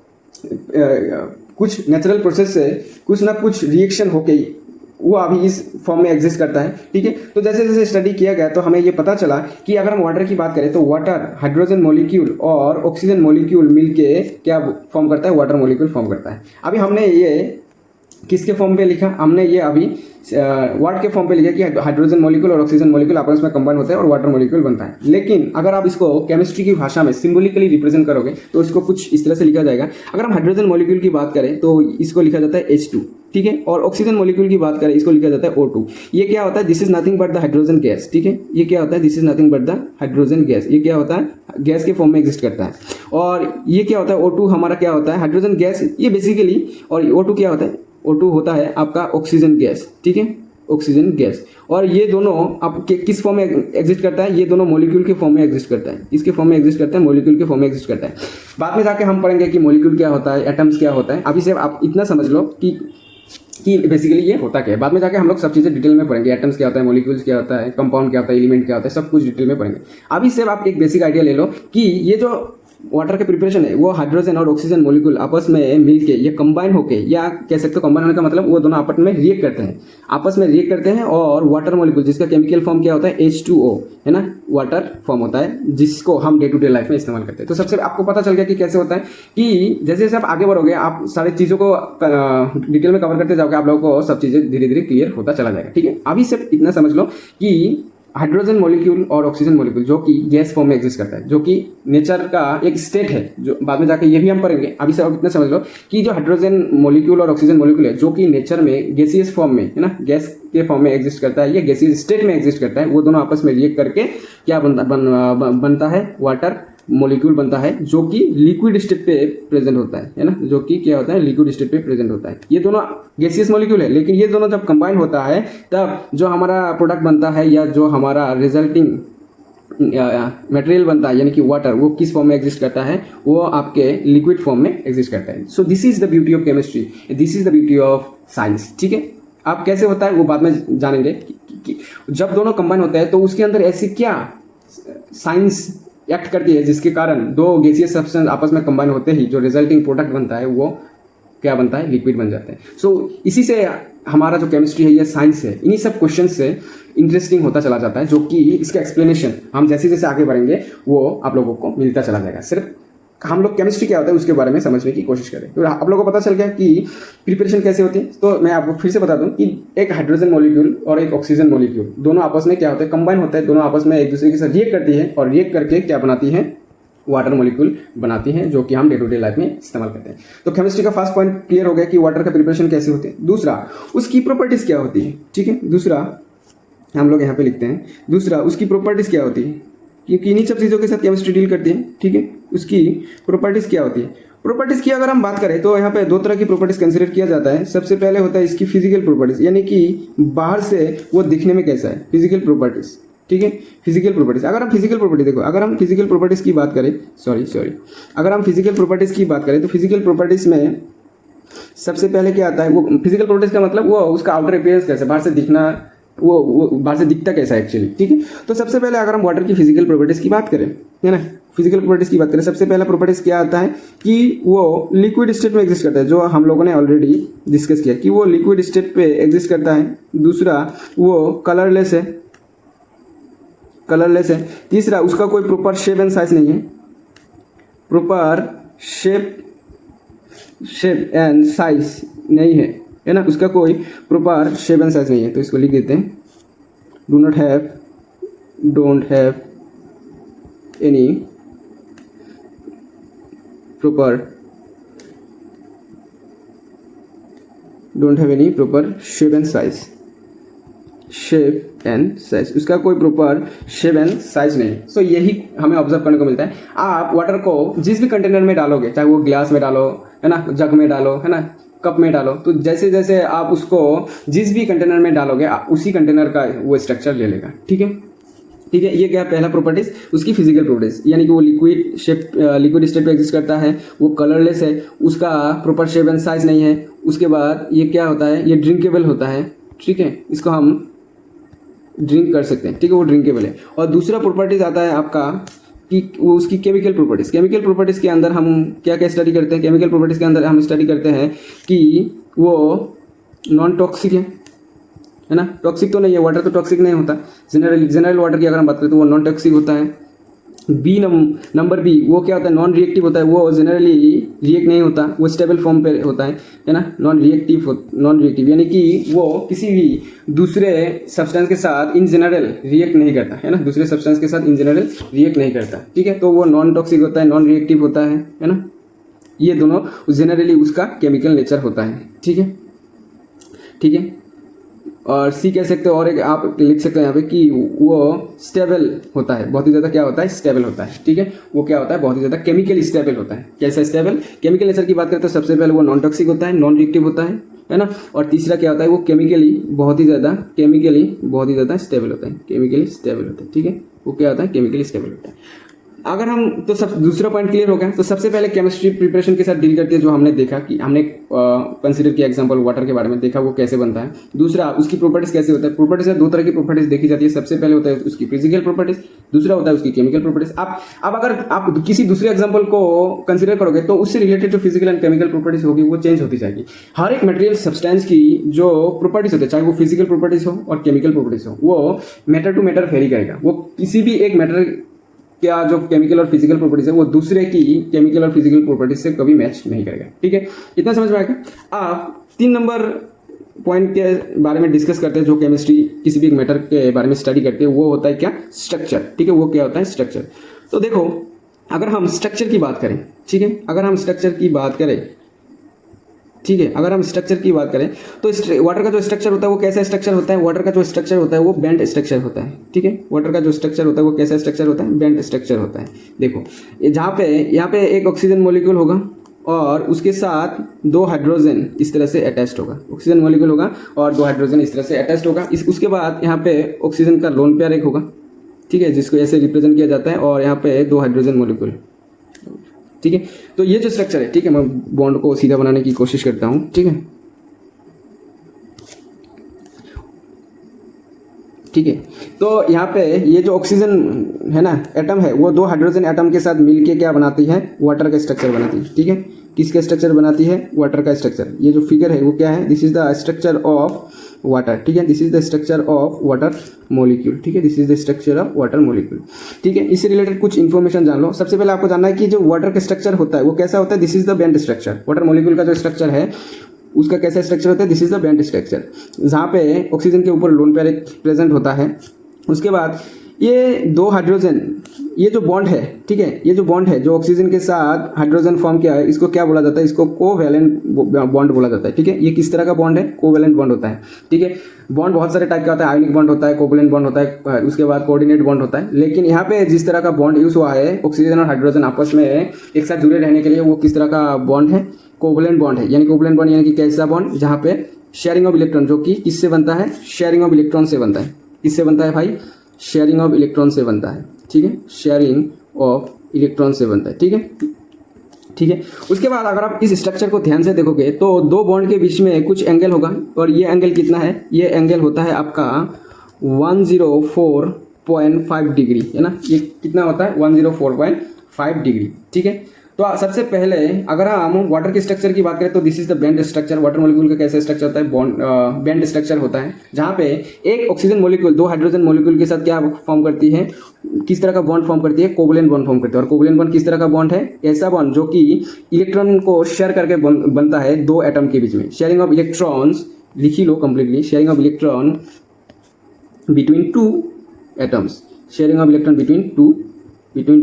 कुछ नेचुरल प्रोसेस से कुछ ना कुछ रिएक्शन होके वो अभी इस फॉर्म में एग्जिस्ट करता है। ठीक है, तो जैसे जैसे स्टडी किया गया तो हमें ये पता चला कि अगर हम वाटर की बात करें तो वाटर हाइड्रोजन मॉलिक्यूल और ऑक्सीजन मॉलिक्यूल मिलके क्या फॉर्म करता है, वाटर मॉलिक्यूल फॉर्म करता है। अभी हमने ये किसके फॉर्म पे लिखा, हमने ये अभी वाट के फॉर्म पे लिखा कि हाइड्रोजन मॉलिक्यूल और ऑक्सीजन मॉलिक्यूल आपस में कंबाइन होते हैं और वाटर मॉलिक्यूल बनता है। लेकिन अगर आप इसको केमिस्ट्री की भाषा में सिंबॉलिकली रिप्रेजेंट करोगे तो इसको कुछ इस तरह से लिखा जाएगा। अगर हम हाइड्रोजन मॉलिक्यूल की बात करें तो इसको लिखा जाता है H2, ठीक है, और ऑक्सीजन मॉलिक्यूल की बात करें इसको लिखा जाता है O2। ये क्या होता है, this is nothing but the hydrogen gas. ठीक है, ये क्या होता है, this is nothing but the hydrogen gas. ये क्या होता है, गैस के फॉर्म में एग्जिस्ट करता है। और ये क्या होता है, O2 हमारा क्या होता है, हाइड्रोजन गैस ये बेसिकली, और O2 क्या होता है, O2 होता है आपका ऑक्सीजन गैस। ठीक है, ऑक्सीजन गैस। और ये दोनों आप किस फॉर्म में एग्जिस्ट करता है, ये दोनों मॉलिक्यूल के फॉर्म में एग्जिस्ट करता है, इसके फॉर्म में एग्जिस्ट करता है, मॉलिक्यूल के फॉर्म में एग्जिस्ट करता है। बाद में जाके हम पढ़ेंगे कि मॉलिक्यूल क्या होता है, एटम्स क्या होता है। अभी से आप इतना समझ लो कि बेसिकली ये होता क्या है। बाद में जाके हम लोग सब चीज़ें डिटेल में पढ़ेंगे, एटम्स क्या होता है, मॉलिक्यूल्स क्या होता है, कंपाउंड क्या होता है, एलिमेंट क्या होता है, सब कुछ डिटेल में पढ़ेंगे। अभी से आप एक बेसिक आइडिया ले लो कि ये जो वाटर के प्रिपरेशन है वो हाइड्रोजन और ऑक्सीजन मॉलिक्यूल आपस में मिलके ये कंबाइन होके, या कह सकते हो कंबाइन होने का मतलब वो दोनों आपस में रिएक्ट करते हैं और वाटर मॉलिक्यूल जिसका केमिकल फॉर्म क्या होता है, H2O है ना, वाटर फॉर्म होता है जिसको हम डे टू डे लाइफ में इस्तेमाल करते हैं। तो सबसे आपको पता चल गया कि कैसे होता है, कि जैसे जैसे आप आगे बढ़ोगे आप सारी चीज़ों को डिटेल में कवर करते जाओगे, आप लोगों को सब चीज़ें धीरे धीरे क्लियर होता चला जाएगा। ठीक है, अभी सिर्फ इतना समझ लो कि हाइड्रोजन मॉलिक्यूल और ऑक्सीजन मॉलिक्यूल जो कि गैस फॉर्म में एग्जिस्ट करता है, जो कि नेचर का एक स्टेट है, जो बाद में जाके ये भी हम पढ़ेंगे। अभी से आप इतना समझ लो कि जो हाइड्रोजन मॉलिक्यूल और ऑक्सीजन मॉलिक्यूल है जो कि नेचर में गैसियस फॉर्म में है ना, गैस के फॉर्म में एग्जिस्ट करता है या गैसियस स्टेट में एग्जिस्ट करता है, वो दोनों आपस में रिएक्ट करके क्या बनता है, वाटर मॉलिक्यूल बनता है, जो कि लिक्विड स्टेट पे प्रेजेंट होता है ना, जो कि क्या होता है, लिक्विड स्टेट पे प्रेजेंट होता है। ये दोनों गैसियस मॉलिक्यूल है, लेकिन ये दोनों जब कंबाइन होता है तब जो हमारा प्रोडक्ट बनता है या जो हमारा रिजल्टिंग मटेरियल बनता है यानी कि वाटर, वो किस फॉर्म में एग्जिस्ट करता है, वो आपके लिक्विड फॉर्म में एग्जिस्ट करता है। So this is the beauty of chemistry, this is the beauty of science. ठीक है, अब कैसे होता है वो बाद में जानेंगे कि जब दोनों कंबाइन होते हैं तो उसके अंदर ऐसी क्या साइंस एक्ट करती है जिसके कारण दो गैसियस सब्सटेंस आपस में कंबाइन होते ही जो रिजल्टिंग प्रोडक्ट बनता है वो क्या बनता है, लिक्विड बन जाता है। सो इसी से हमारा जो केमिस्ट्री है या साइंस है, इन्हीं सब क्वेश्चन से इंटरेस्टिंग होता चला जाता है, जो कि इसका एक्सप्लेनेशन हम जैसे जैसे आगे बढ़ेंगे वो आप लोगों को मिलता चला जाएगा। सिर्फ हम लोग केमिस्ट्री क्या होता है उसके बारे में समझने की कोशिश करें। तो आप लोगों को पता चल गया कि प्रिपरेशन कैसे होती है। तो मैं आपको फिर से बता दूं कि एक हाइड्रोजन मॉलिक्यूल और एक ऑक्सीजन मॉलिक्यूल दोनों आपस में क्या होता है, कंबाइन होता है, दोनों आपस में एक दूसरे के साथ रिएक्ट करती है और रिएक्ट करके क्या बनाती है, वाटर मॉलिक्यूल बनाती हैं, जो कि हम डे टू डे लाइफ में इस्तेमाल करते हैं। तो केमिस्ट्री का फर्स्ट पॉइंट क्लियर हो गया कि वाटर का प्रिपरेशन कैसे होती है। दूसरा, उसकी प्रॉपर्टीज क्या होती है। ठीक है, दूसरा हम लोग यहाँ पे लिखते हैं, दूसरा उसकी प्रॉपर्टीज क्या होती है। क्योंकि इन्हीं सब चीज़ों के साथ केमिस्ट्री डील करती है, ठीक है। उसकी प्रॉपर्टीज़ क्या होती है? प्रॉपर्टीज़ की अगर हम बात करें तो यहाँ पे दो तरह की प्रॉपर्टीज़ कंसिडर किया जाता है। सबसे पहले होता है इसकी फिजिकल प्रॉपर्टीज़, यानी कि बाहर से वो दिखने में कैसा है, फिजिकल प्रॉपर्टीज़, ठीक है। फिजिकल प्रॉपर्टीज़, अगर हम फिजिकल प्रॉपर्टी देखो, अगर हम फिजिकल प्रॉपर्टीज़ की बात करें, अगर हम फिजिकल प्रॉपर्टीज़ की बात करें तो फिजिकल प्रॉपर्टीज़ में सबसे पहले क्या आता है, वो फिजिकल प्रॉपर्टीज़ का मतलब वो उसका आउटर अपीयरेंस कैसा, बाहर से दिखना, वो बाहर से दिखता कैसा है एक्चुअली, ठीक है। तो सबसे पहले अगर हम वाटर की फिजिकल प्रॉपर्टीज़ की बात करें, है ना, फिजिकल प्रॉपर्टीज़ की बात करें, सबसे पहला प्रॉपर्टीज़ क्या आता है कि वो लिक्विड स्टेट में एग्जिस्ट करता है, जो हम लोगों ने ऑलरेडी डिस्कस किया कि वो लिक्विड स्टेट पे एग्जिस्ट करता है। दूसरा, वो कलरलेस है। तीसरा, उसका कोई प्रॉपर शेप एंड साइज नहीं है, प्रॉपर शेप एंड साइज नहीं है ना, उसका कोई प्रॉपर शेप एंड साइज नहीं है। तो इसको लिख देते हैं, don't have any proper shape and size, उसका कोई प्रॉपर शेप एंड साइज नहीं। सो यही हमें ऑब्जर्व करने को मिलता है। आप वाटर को जिस भी कंटेनर में डालोगे, चाहे वो ग्लास में डालो, है ना, जग में डालो, है ना, कप में डालो, तो जैसे जैसे आप उसको जिस भी कंटेनर में डालोगे उसी कंटेनर का वो स्ट्रक्चर ले लेगा, ठीक है। ये क्या पहला प्रॉपर्टीज, उसकी फिजिकल प्रॉपर्टीज, यानी कि वो लिक्विड स्टेट पे एग्जिस्ट करता है, वो कलरलेस है, उसका प्रॉपर शेप एंड साइज नहीं है। उसके बाद ये क्या होता है, ये ड्रिंकेबल होता है, ठीक है, इसको हम ड्रिंक कर सकते हैं, ठीक है, वो ड्रिंकेबल है। और दूसरा प्रॉपर्टीज आता है आपका कि वो उसकी केमिकल प्रॉपर्टीज़ के अंदर हम क्या क्या स्टडी करते हैं, केमिकल प्रॉपर्टीज़ के अंदर हम स्टडी करते हैं कि वो नॉन टॉक्सिक है ना, टॉक्सिक तो नहीं है, वाटर तो टॉक्सिक नहीं होता। जनरल वाटर की अगर हम बात करें तो वो नॉन टॉक्सिक होता है। नंबर बी, वो क्या होता है, नॉन रिएक्टिव होता है, वो जनरली रिएक्ट नहीं होता, वो स्टेबल फॉर्म पे होता है ना, नॉन रिएक्टिव यानी कि वो किसी भी दूसरे सब्सटेंस के साथ इन जनरल रिएक्ट नहीं करता, है ना, ठीक है। तो वो नॉन टॉक्सिक होता है, नॉन रिएक्टिव होता है ना। ये दोनों जनरली उसका केमिकल नेचर होता है, ठीक है। और सी कह सकते हो, और एक आप लिख सकते हैं यहाँ पे कि वो स्टेबल होता है, बहुत ही ज़्यादा क्या होता है, स्टेबल होता है, ठीक है। वो क्या होता है, बहुत ही ज़्यादा केमिकली स्टेबल होता है। कैसा स्टेबल, केमिकल नेचर की बात करें तो सबसे पहले वो नॉन टॉक्सिक होता है, नॉन रिएक्टिव होता है ना। और तीसरा क्या होता है, वो केमिकली बहुत ही ज़्यादा स्टेबल होता है, ठीक है। वो क्या होता है, केमिकली स्टेबल होता है। अगर हम तो सब दूसरा पॉइंट क्लियर हो गया। तो सबसे पहले केमिस्ट्री प्रिपरेशन के साथ डील करती है, जो हमने देखा कि हमने कंसीडर किया एग्जांपल वाटर के बारे में, देखा वो कैसे बनता है। दूसरा, उसकी प्रॉपर्टीज कैसे होता है। प्रॉपर्टीज है, दो तरह की प्रॉपर्टीज देखी जाती है। सबसे पहले होता है उसकी फिजिकल प्रॉपर्टीज, दूसरा होता है उसकी केमिकल प्रॉपर्टीज। अब अगर आप किसी दूसरे एग्जाम्पल को कंसिडर करोगे तो उससे रिलेटेड जो फिजिकल एंड केमिकल प्रॉपर्टीज होगी वो चेंज होती जाएगी। हर एक मटेरियल सब्सटेंस की जो प्रॉपर्टीज होते हैं, चाहे वो फिजिकल प्रॉपर्टीज हो और केमिकल प्रॉपर्टीज हो, वो मैटर टू मैटर वेरी करेगा। वो किसी भी एक मैटर क्या जो केमिकल और फिजिकल प्रॉपर्टीज है वो दूसरे की केमिकल और फिजिकल प्रॉपर्टीज से कभी मैच नहीं करेगा, ठीक है। इतना समझ में आएगा। आप 3 नंबर पॉइंट के बारे में डिस्कस करते हैं, जो केमिस्ट्री किसी भी एक मैटर के बारे में स्टडी करते हैं, वो होता है क्या, स्ट्रक्चर, ठीक है। वो क्या होता है, स्ट्रक्चर। तो देखो, अगर हम स्ट्रक्चर की बात करें, ठीक है, अगर हम स्ट्रक्चर की बात करें तो वाटर का जो स्ट्रक्चर होता है वो कैसा स्ट्रक्चर होता है, वाटर का जो स्ट्रक्चर होता है वो बेंड स्ट्रक्चर होता है, ठीक है। वाटर का जो स्ट्रक्चर होता है वो कैसा स्ट्रक्चर होता है, बेंड स्ट्रक्चर होता है। देखो, यहाँ पे एक ऑक्सीजन मॉलिक्यूल होगा और उसके साथ 2 हाइड्रोजन इस तरह से अटैच्ड होगा, ऑक्सीजन मॉलिक्यूल होगा और 2 हाइड्रोजन इस तरह से अटैच्ड होगा। उसके बाद यहाँ पे ऑक्सीजन का लोन पेयर एक होगा, ठीक है, जिसको ऐसे रिप्रेजेंट किया जाता है, और यहाँ पे 2 हाइड्रोजन मॉलिक्यूल, ठीक है। तो ये जो स्ट्रक्चर है, ठीक है, मैं बॉन्ड को सीधा बनाने की कोशिश करता हूँ, ठीक है। तो यहाँ पे ये जो ऑक्सीजन है ना एटम है, वो 2 हाइड्रोजन एटम के साथ मिलके क्या बनाती है, वाटर का स्ट्रक्चर बनाती है, ठीक है। किसका स्ट्रक्चर बनाती है, वाटर का स्ट्रक्चर। ये जो फिगर है वो क्या है, this is the structure of water, ठीक है। This is the structure of water molecule, ठीक है। This is the structure of water molecule, ठीक है। इससे रिलेटेड कुछ इन्फॉर्मेशन जान लो। सबसे पहले आपको जानना है कि जो वाटर का स्ट्रक्चर होता है वो कैसा होता है, this is the bend structure. Water molecule का जो स्ट्रक्चर है उसका कैसा स्ट्रक्चर होता है, this is the bend structure, जहाँ पे ऑक्सीजन के ऊपर लोन पेयर एक प्रेजेंट होता है। उसके बाद ये दो हाइड्रोजन, ये जो बॉन्ड है, ठीक है, ये जो बॉन्ड है जो ऑक्सीजन के साथ हाइड्रोजन फॉर्म किया है, इसको क्या बोला जाता है? इसको कोवैलेंट बॉन्ड बोला जाता है, ठीक है। ये किस तरह का बॉन्ड है? कोवैलेंट बॉन्ड होता है, ठीक है। बॉन्ड बहुत सारे टाइप का होता है, आयोनिक बॉन्ड होता है, कोवैलेंट बॉन्ड होता है, उसके बाद कोऑर्डिनेट बॉन्ड होता है। लेकिन यहाँ पे जिस तरह का बॉन्ड यूज हुआ है ऑक्सीजन और हाइड्रोजन आपस में एक साथ जुड़े रहने के लिए, वो किस तरह का बॉन्ड है? कोवैलेंट बॉन्ड है। यानी कोवैलेंट बॉन्ड यानी कि कैसा बॉन्ड? जहाँ पे शेयरिंग ऑफ इलेक्ट्रॉन, जो कि किससे बनता है? शेयरिंग ऑफ इलेक्ट्रॉन से बनता है। किससे बनता है भाई? शेयरिंग ऑफ इलेक्ट्रॉन से बनता है, ठीक है। शेयरिंग ऑफ इलेक्ट्रॉन से बनता है, ठीक है, ठीक है। उसके बाद अगर आप इस स्ट्रक्चर को ध्यान से देखोगे तो दो बॉन्ड के बीच में कुछ एंगल होगा, और ये एंगल कितना है? ये एंगल होता है आपका 104.5 डिग्री, है ना। ये कितना होता है? 104.5 डिग्री, ठीक है। तो सबसे पहले अगर हम वाटर के स्ट्रक्चर की बात करें तो this is the bend structure. Water molecule का कैसा स्ट्रक्चर होता है? बॉन्ड बेंड स्ट्रक्चर होता है, जहाँ पे एक ऑक्सीजन मॉलिक्यूल दो हाइड्रोजन मॉलिक्यूल के साथ क्या फॉर्म करती है? किस तरह का बॉन्ड फॉर्म करती है? कोवैलेंट बॉन्ड फॉर्म करती है। और कोवैलेंट बॉन्ड किस तरह का बॉन्ड है? ऐसा बॉन्ड जो कि इलेक्ट्रॉन को शेयर करके बनता है दो एटम के बीच में। शेयरिंग ऑफ इलेक्ट्रॉन्स लिख ही लो completely, sharing of electron between two atoms, sharing of electron between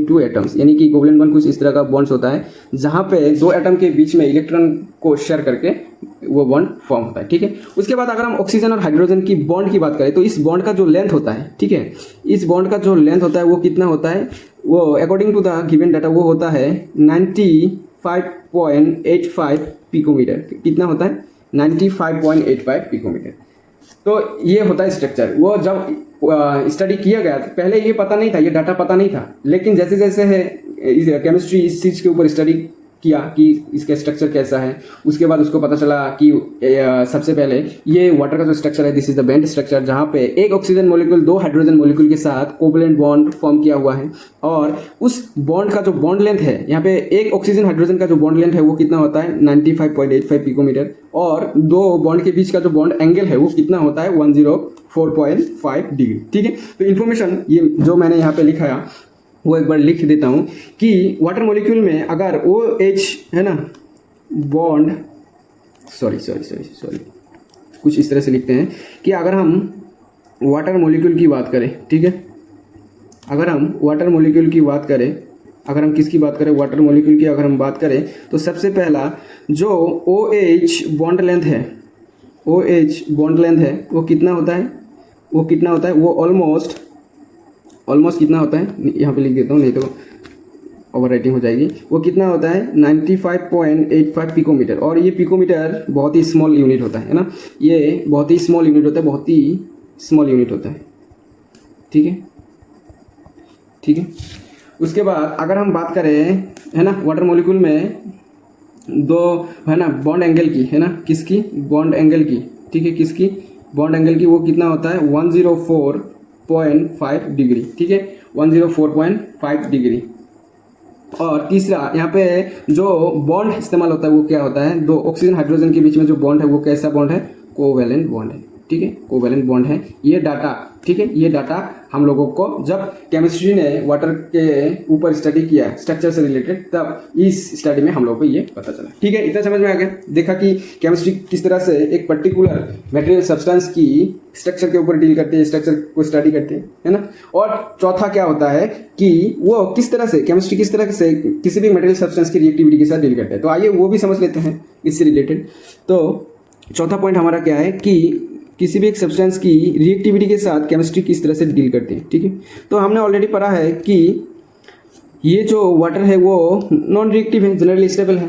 two atoms, यानी कि कोवैलेंट बॉन्ड कुछ इस तरह का बॉन्ड्स होता है जहाँ पे दो एटम के बीच में इलेक्ट्रॉन को शेयर करके वो बॉन्ड फॉर्म होता है, ठीक है। उसके बाद अगर हम ऑक्सीजन और हाइड्रोजन की बॉन्ड की बात करें तो इस बॉन्ड का जो लेंथ होता है, ठीक है, इस बॉन्ड का जो लेंथ होता है वो कितना होता है? वो according to the given data वो होता है 95.85 पिकोमीटर। कितना होता है? 95.85 पिकोमीटर। तो ये होता है स्ट्रक्चर। वो जब स्टडी किया गया पहले ये पता नहीं था, ये डाटा पता नहीं था, लेकिन जैसे जैसे है केमिस्ट्री इस चीज़ के ऊपर स्टडी किया कि इसका स्ट्रक्चर कैसा है, उसके बाद उसको पता चला कि सबसे पहले ये वाटर का जो स्ट्रक्चर है this is the bend structure, जहाँ पे एक ऑक्सीजन मॉलिक्यूल दो हाइड्रोजन मॉलिक्यूल के साथ कोवैलेंट बॉन्ड फॉर्म किया हुआ है, और उस बॉन्ड का जो बॉन्ड लेंथ है, यहाँ पे एक ऑक्सीजन हाइड्रोजन का जो बॉन्ड लेंथ है वो कितना होता है? 95.85 पिकोमीटर, और दो बॉन्ड के बीच का जो बॉन्ड एंगल है वो कितना होता है? 104.5 डिग्री, ठीक है। तो इन्फॉर्मेशन ये जो मैंने यहाँ पे लिखाया वो एक बार लिख देता हूँ कि वाटर मॉलिक्यूल में अगर OH है ना बॉन्ड, सॉरी कुछ इस तरह से लिखते हैं कि अगर हम वाटर मॉलिक्यूल की बात करें, ठीक है, अगर हम वाटर मॉलिक्यूल की बात करें, अगर हम किसकी बात करें? वाटर मॉलिक्यूल की अगर हम बात करें तो सबसे पहला जो OH बॉन्ड लेंथ है, OH बॉन्ड लेंथ है वो कितना होता है? वो कितना होता है? वो ऑलमोस्ट कितना होता है? यहाँ पे लिख देता हूँ नहीं तो ओवर राइटिंग हो जाएगी। वो कितना होता है? 95.85 पिकोमीटर। और ये पिकोमीटर बहुत ही स्मॉल यूनिट होता है ना, ये बहुत ही स्मॉल यूनिट होता है, बहुत ही स्मॉल यूनिट होता है, ठीक है, ठीक है। उसके बाद अगर हम बात करें है ना वाटर मॉलिक्यूल में दो है ना बॉन्ड एंगल की, है ना, किसकी? बॉन्ड एंगल की, ठीक है, किसकी? बॉन्ड एंगल की। वो कितना होता है? 104.5 डिग्री, ठीक है, 104.5 डिग्री। और तीसरा यहाँ पे जो बॉन्ड इस्तेमाल होता है वो क्या होता है? दो ऑक्सीजन हाइड्रोजन के बीच में जो बॉन्ड है वो कैसा बॉन्ड है? कोवैलेंट बॉन्ड है, ठीक है, कोवैलेंट बॉन्ड है। ये डाटा, ठीक है, ये डाटा हम लोगों को जब केमिस्ट्री ने वाटर के ऊपर स्टडी किया स्ट्रक्चर से रिलेटेड, तब इस स्टडी में हम लोगों को ये पता चला, ठीक है। इतना समझ में आ गया? देखा कि केमिस्ट्री किस तरह से एक पर्टिकुलर मटेरियल सब्सटेंस की स्ट्रक्चर के ऊपर डील करती है, स्ट्रक्चर को स्टडी करती है ना। और चौथा क्या होता है कि वो किस तरह से केमिस्ट्री किस तरह से किसी भी मटेरियल सब्सटेंस की रिएक्टिविटी के साथ डील करते हैं। तो आइए वो भी समझ लेते हैं इससे रिलेटेड। तो चौथा पॉइंट हमारा क्या है कि किसी भी एक सब्सटेंस की रिएक्टिविटी के साथ केमिस्ट्री किस तरह से डील करती है, ठीक है। तो हमने ऑलरेडी पढ़ा है कि ये जो वाटर है वो नॉन रिएक्टिव है, जनरली स्टेबल है,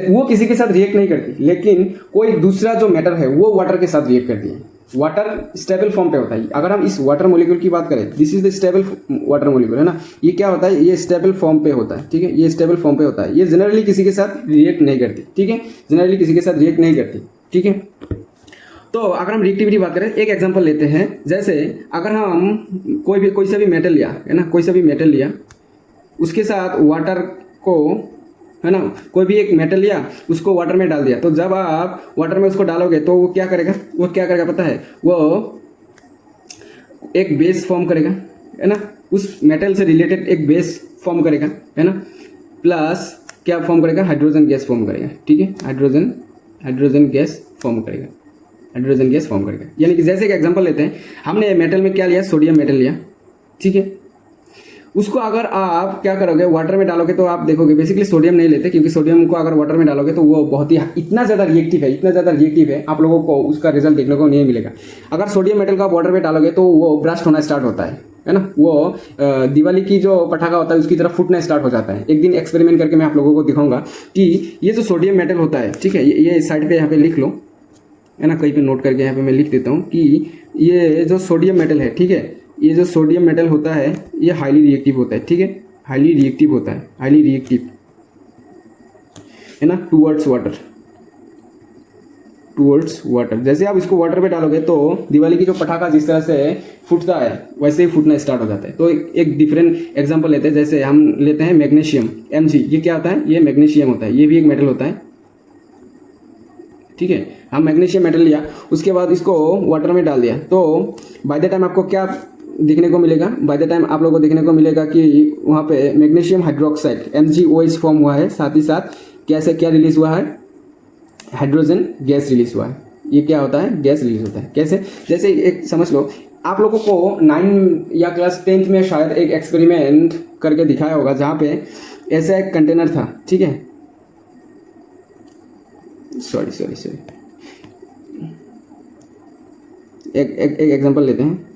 वो किसी के साथ रिएक्ट नहीं करती, लेकिन कोई दूसरा जो मैटर है वो वाटर के साथ रिएक्ट करती है। वाटर स्टेबल फॉर्म पे होता है। अगर हम इस वाटर मॉलिक्यूल की बात करें, this is the stable water molecule, है ना, ये क्या होता है? ये स्टेबल फॉर्म पे होता है, ठीक है, ये स्टेबल फॉर्म पे होता है। ये जनरली किसी के साथ रिएक्ट नहीं करती, ठीक है, जनरली किसी के साथ रिएक्ट नहीं करती, ठीक है। तो अगर हम रिएक्टिविटी बात करें, एक एग्जांपल लेते हैं, जैसे अगर हम कोई सा भी मेटल लिया, है ना, कोई सा भी मेटल लिया, उसके साथ वाटर को, है ना, कोई भी एक मेटल लिया, उसको वाटर में डाल दिया, तो जब आप वाटर में उसको डालोगे तो वो क्या करेगा? वो क्या करेगा पता है? वो एक बेस फॉर्म करेगा, है ना, उस मेटल से रिलेटेड एक बेस फॉर्म करेगा, है ना, प्लस क्या फॉर्म करेगा? हाइड्रोजन गैस फॉर्म करेगा, ठीक है, हाइड्रोजन गैस फॉर्म करेगा, हाइड्रोजन गैस फॉर्म करेगा। यानी कि जैसे एक एग्जांपल लेते हैं, हमने मेटल में क्या लिया? सोडियम मेटल लिया, ठीक है। उसको अगर आप क्या करोगे, वाटर में डालोगे तो आप देखोगे बेसिकली सोडियम नहीं लेते, क्योंकि सोडियम को अगर वाटर में डालोगे तो वो बहुत ही इतना ज़्यादा रिएक्टिव है, आप लोगों को उसका रिजल्ट देखने को नहीं मिलेगा। अगर सोडियम मेटल का वाटर में डालोगे तो वो ब्रस्ट होना स्टार्ट होता है ना, वो दिवाली की जो पटाखा होता है उसकी तरफ फूटना स्टार्ट हो जाता है। एक दिन एक्सपेरिमेंट करके मैं आप लोगों को दिखाऊंगा कि ये जो सोडियम मेटल होता है, ठीक है, ये साइड पे यहाँ पे लिख लो, है ना, कहीं पे नोट करके यहाँ पे मैं लिख देता हूँ कि ये जो सोडियम मेटल है, ठीक है, ये जो सोडियम मेटल होता है ये हाईली रिएक्टिव होता है, ठीक है, हाईली रिएक्टिव होता है, हाईली रिएक्टिव है ना, टूवर्ड्स वाटर। जैसे आप इसको वाटर पे डालोगे तो दिवाली की जो पटाखा जिस तरह से फूटता है वैसे ही फूटना स्टार्ट हो जाता है। तो एक डिफरेंट एग्जांपल लेते हैं, जैसे हम लेते हैं मैग्नीशियम Mg, ये क्या होता है, ये मैग्नीशियम होता है, ये भी एक मेटल होता है, ठीक है। हम मैग्नीशियम मेटल लिया, उसके बाद इसको वाटर में डाल दिया, तो बाय द टाइम आपको क्या देखने को मिलेगा, बाय द टाइम आप लोगों को देखने को मिलेगा कि वहाँ पे मैग्नीशियम हाइड्रोक्साइड MgOH फॉर्म हुआ है, साथ ही साथ कैसे क्या रिलीज हुआ है, हाइड्रोजन गैस रिलीज हुआ है। ये क्या होता है, गैस रिलीज होता है। कैसे, जैसे एक समझ लो, आप लोगों को 9 या क्लास 10th में शायद एक एक्सपेरिमेंट करके दिखाया होगा जहाँ पे ऐसा एक कंटेनर था, ठीक है, सॉरी एक एग्जांपल लेते हैं,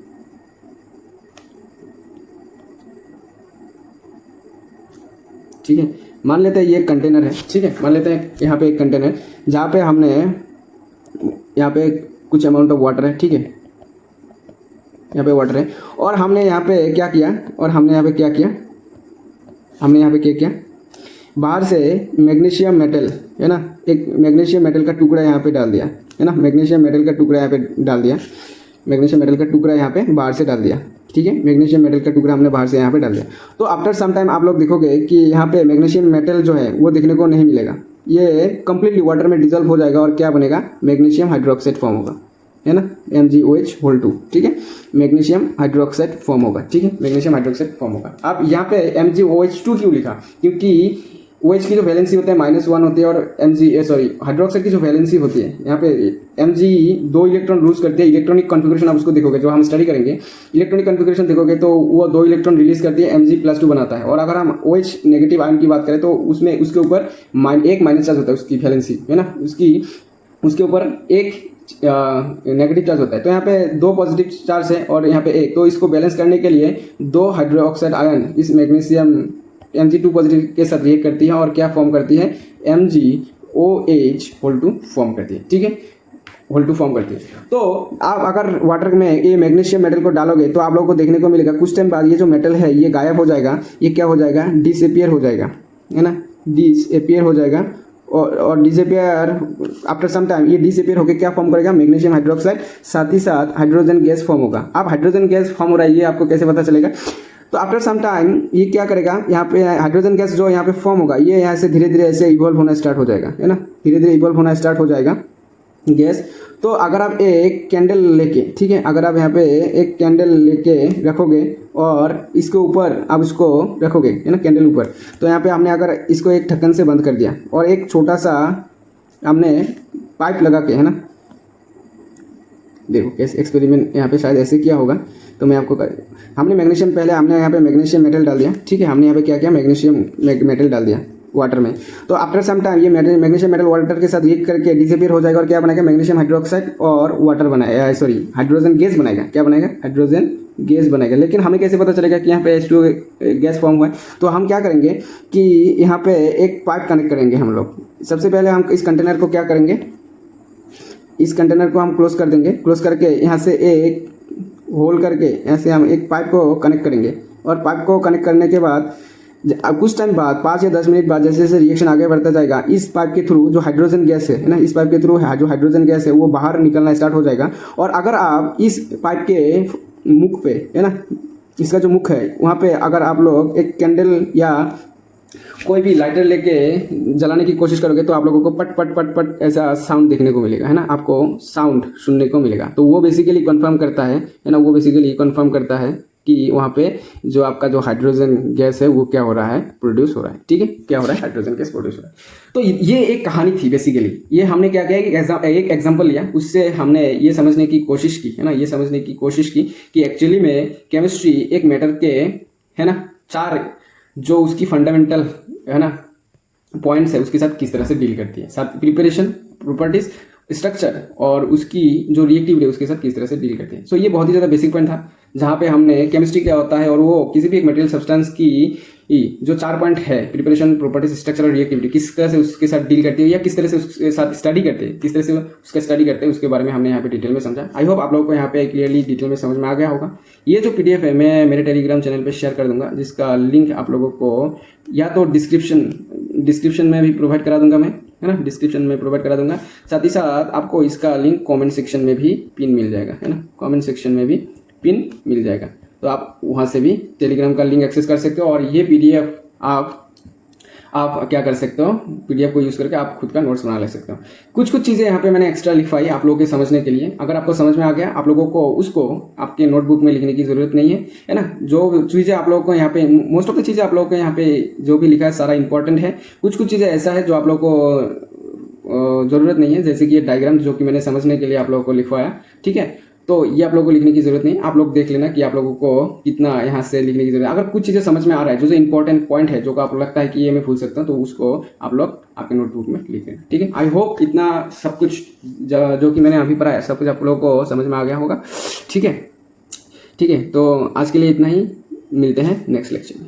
ठीक है। मान लेते हैं ये एक कंटेनर है, ठीक है, मान लेते हैं यहाँ पे एक कंटेनर जहाँ पे हमने यहाँ पे कुछ अमाउंट ऑफ वाटर है, ठीक है, यहाँ पे वाटर है, और हमने यहाँ पे क्या किया, हमने यहाँ पे क्या किया, बाहर से मैग्नीशियम मेटल, है ना, एक मैग्नीशियम मेटल का टुकड़ा यहाँ पे डाल दिया, है ना, मैग्नीशियम मेटल का टुकड़ा यहाँ पे डाल दिया, मैग्नीशियम मेटल का टुकड़ा यहाँ पे बाहर से डाल दिया, ठीक है, मैग्नीशियम मेटल का टुकड़ा हमने बाहर से यहाँ पे डाल दिया। तो आफ्टर सम टाइम आप लोग देखोगे कि यहाँ पे मैग्नीशियम मेटल जो है वो देखने को नहीं मिलेगा, ये कंप्लीटली वाटर में डिजोल्व हो जाएगा और क्या बनेगा, मैग्नीशियम हाइड्रोक्साइड फॉर्म होगा, है ना, MgOH2, ठीक है, मैग्नीशियम हाइड्रोक्साइड फॉर्म होगा, ठीक है, मैग्नीशियम हाइड्रोक्साइड फॉर्म होगा। अब यहाँ पे MgOH2 क्यों लिखा, क्योंकि OH की जो वैलेंसी होता है -1 होती है, और हाइड्रोक्साइड की जो वैलेंसी होती है यहाँ पे Mg 2 इलेक्ट्रॉन लूज करती है। इलेक्ट्रॉनिक कॉन्फ़िगरेशन आप उसको देखोगे, जो हम स्टडी करेंगे इलेक्ट्रॉनिक कॉन्फ़िगरेशन देखोगे तो वो 2 इलेक्ट्रॉन रिलीज करती है, Mg+2 बनाता है। और अगर हम OH नेगेटिव आयन की बात करें तो उसमें उसके ऊपर एक माइनस चार्ज होता है, उसकी वैलेंसी, है ना, उसके ऊपर एक नेगेटिव चार्ज होता है। तो यहाँ पे 2 पॉजिटिव चार्ज है और यहाँ पे एक, तो इसको बैलेंस करने के लिए 2 हाइड्रोक्साइड आयन इस मैग्नीशियम Mg2 पॉजिटिव के साथ रिएक्ट करती है और क्या फॉर्म करती है, MgOH2 फॉर्म करती है, ठीक है, होल2 फॉर्म करती है। तो आप अगर वाटर में ये मैग्नीशियम मेटल को डालोगे तो आप लोगों को देखने को मिलेगा कुछ टाइम बाद ये जो मेटल है ये गायब हो जाएगा, ये क्या हो जाएगा, डिसअपियर हो जाएगा, है ना, डिसअपियर हो जाएगा, और डिसअपियर आफ्टर सम टाइम ये डिसअपियर होकर क्या फॉर्म करेगा, मैग्नीशियम हाइड्रोक्साइड, साथ ही साथ हाइड्रोजन गैस फॉर्म होगा। अब हाइड्रोजन गैस फॉर्म हो रहा है ये आपको कैसे पता चलेगा, तो आफ्टर सम टाइम ये क्या करेगा, यहाँ पे हाइड्रोजन गैस जो यहाँ पे फॉर्म होगा ये यहाँ से धीरे धीरे ऐसे इवॉल्व होना स्टार्ट हो जाएगा, है ना, धीरे धीरे इवॉल्व होना स्टार्ट हो जाएगा गैस। तो अगर आप एक कैंडल लेके, ठीक है, अगर आप यहाँ पे एक कैंडल लेके रखोगे और इसके ऊपर आप इसको रखोगे, है ना, कैंडल ऊपर, तो यहाँ पे हमने अगर इसको एक ढक्कन से बंद कर दिया और एक छोटा सा हमने पाइप लगा के, है ना, देखो कैसे एक्सपेरिमेंट यहाँ पे शायद ऐसे किया होगा, तो मैं आपको हमने मैग्नीशियम पहले हमने यहाँ पे मैग्नीशियम मेटल डाल दिया, ठीक है, हमने यहाँ पे क्या किया, मैग्नीशियम मेटल डाल दिया वाटर में। तो आफ्टर सम टाइम ये मैग्नीशियम मेटल वाटर के साथ रिएक्ट करके डिसअपियर हो जाएगा और क्या बनाएगा, मैग्नीशियम हाइड्रोक्साइड और वाटर बनाएगा, हाइड्रोजन गैस बनाएगा, क्या बनाएगा, हाइड्रोजन गैस बनेगा। लेकिन हमें कैसे पता चलेगा कि यहाँ पे H2 गैस फॉर्म हुआ है, तो हम क्या करेंगे कि यहाँ पे एक पाइप कनेक्ट करेंगे हम लोग। सबसे पहले हम इस कंटेनर को क्या करेंगे, इस कंटेनर को हम क्लोज कर देंगे, क्लोज करके यहाँ से एक होल करके ऐसे हम एक पाइप को कनेक्ट करेंगे, और पाइप को कनेक्ट करने के बाद कुछ टाइम बाद 5 या 10 मिनट बाद जैसे जैसे रिएक्शन आगे बढ़ता जाएगा, इस पाइप के थ्रू जो हाइड्रोजन गैस है ना, इस पाइप के थ्रू जो हाइड्रोजन गैस है वो बाहर निकलना स्टार्ट हो जाएगा। और अगर आप इस पाइप के मुख पे, है ना, इसका जो मुख है वहाँ पे अगर आप लोग एक कैंडल या कोई भी लाइटर लेके जलाने की कोशिश करोगे तो आप लोगों को पट पट पट पट ऐसा साउंड देखने को मिलेगा, है ना, आपको साउंड सुनने को मिलेगा। तो वो बेसिकली कंफर्म करता है ना, वो बेसिकली कंफर्म करता है कि वहाँ पे जो आपका जो हाइड्रोजन गैस है वो क्या हो रहा है, प्रोड्यूस हो रहा है। ठीक है, क्या हो रहा है, हाइड्रोजन गैस प्रोड्यूस हो रहा है। तो ये एक कहानी थी बेसिकली। ये हमने क्या किया कि एक एग्जाम्पल लिया, उससे हमने ये समझने की कोशिश की, है ना, ये समझने की कोशिश की कि एक्चुअली में केमिस्ट्री एक मैटर के, है ना, 4 जो उसकी फंडामेंटल, है ना, पॉइंट्स है उसके साथ किस तरह से डील करती है, साथ प्रिपरेशन, प्रॉपर्टीज, स्ट्रक्चर और उसकी जो रिएक्टिविटी है उसके साथ किस तरह से डील करते हैं। सो ये बहुत ही ज़्यादा बेसिक पॉइंट था, जहाँ पे हमने केमिस्ट्री क्या होता है और वो किसी भी एक मटेरियल सब्सटेंस की जो 4 पॉइंट है, प्रिपरेशन, प्रॉपर्टीज, स्ट्रक्चर और रिएक्टिविटी, किस तरह से उसके साथ डील करती है या किस तरह से उसके साथ स्टडी करते हैं, किस तरह से उसका स्टडी करते हैं, उसके बारे में हमने यहाँ पे डिटेल में समझा। आई होप आप लोगों को यहाँ पे क्लियरली डिटेल में समझ में आ गया होगा। ये जो PDF है मैं मेरे टेलीग्राम चैनल पे शेयर कर दूंगा, जिसका लिंक आप लोगों को या तो डिस्क्रिप्शन में भी प्रोवाइड करा दूंगा मैं, है ना, डिस्क्रिप्शन में प्रोवाइड करा दूंगा। साथ ही साथ आपको इसका लिंक कमेंट सेक्शन में भी पिन मिल जाएगा, है ना, कमेंट सेक्शन में भी पिन मिल जाएगा। तो आप वहाँ से भी टेलीग्राम का लिंक एक्सेस कर सकते हो और ये PDF आप क्या कर सकते हो, PDF को यूज़ करके आप खुद का नोट्स बना ले सकते हो। कुछ चीज़ें यहाँ पे मैंने एक्स्ट्रा लिखवाई आप लोगों के समझने के लिए। अगर आपको समझ में आ गया, आप लोगों को उसको आपके नोटबुक में लिखने की ज़रूरत नहीं है ना। जो चीज़ें आप लोगों को यहाँ पे, मोस्ट ऑफ द चीज़ें आप लोगों को यहाँ पे जो भी लिखा है सारा इंपॉर्टेंट है। कुछ चीज़ें ऐसा है जो आप लोगों को ज़रूरत नहीं है, जैसे कि ये डायग्राम जो कि मैंने समझने के लिए आप लोगों को लिखवाया, ठीक है। तो ये आप लोगों को लिखने की जरूरत नहीं, आप लोग देख लेना कि आप लोगों को कितना यहाँ से लिखने की जरूरत है। अगर कुछ चीज़ें समझ में आ रहा है, जो इंपॉर्टेंट पॉइंट है, जो आपको लगता है कि ये मैं भूल सकता हूँ, तो उसको आप लोग आपके नोटबुक में लिख लेना, ठीक है। आई होप इतना सब कुछ जो कि मैंने अभी पढ़ाया सब कुछ आप लोगों को समझ में आ गया होगा, ठीक है। तो आज के लिए इतना ही, मिलते हैं नेक्स्ट लेक्चर में।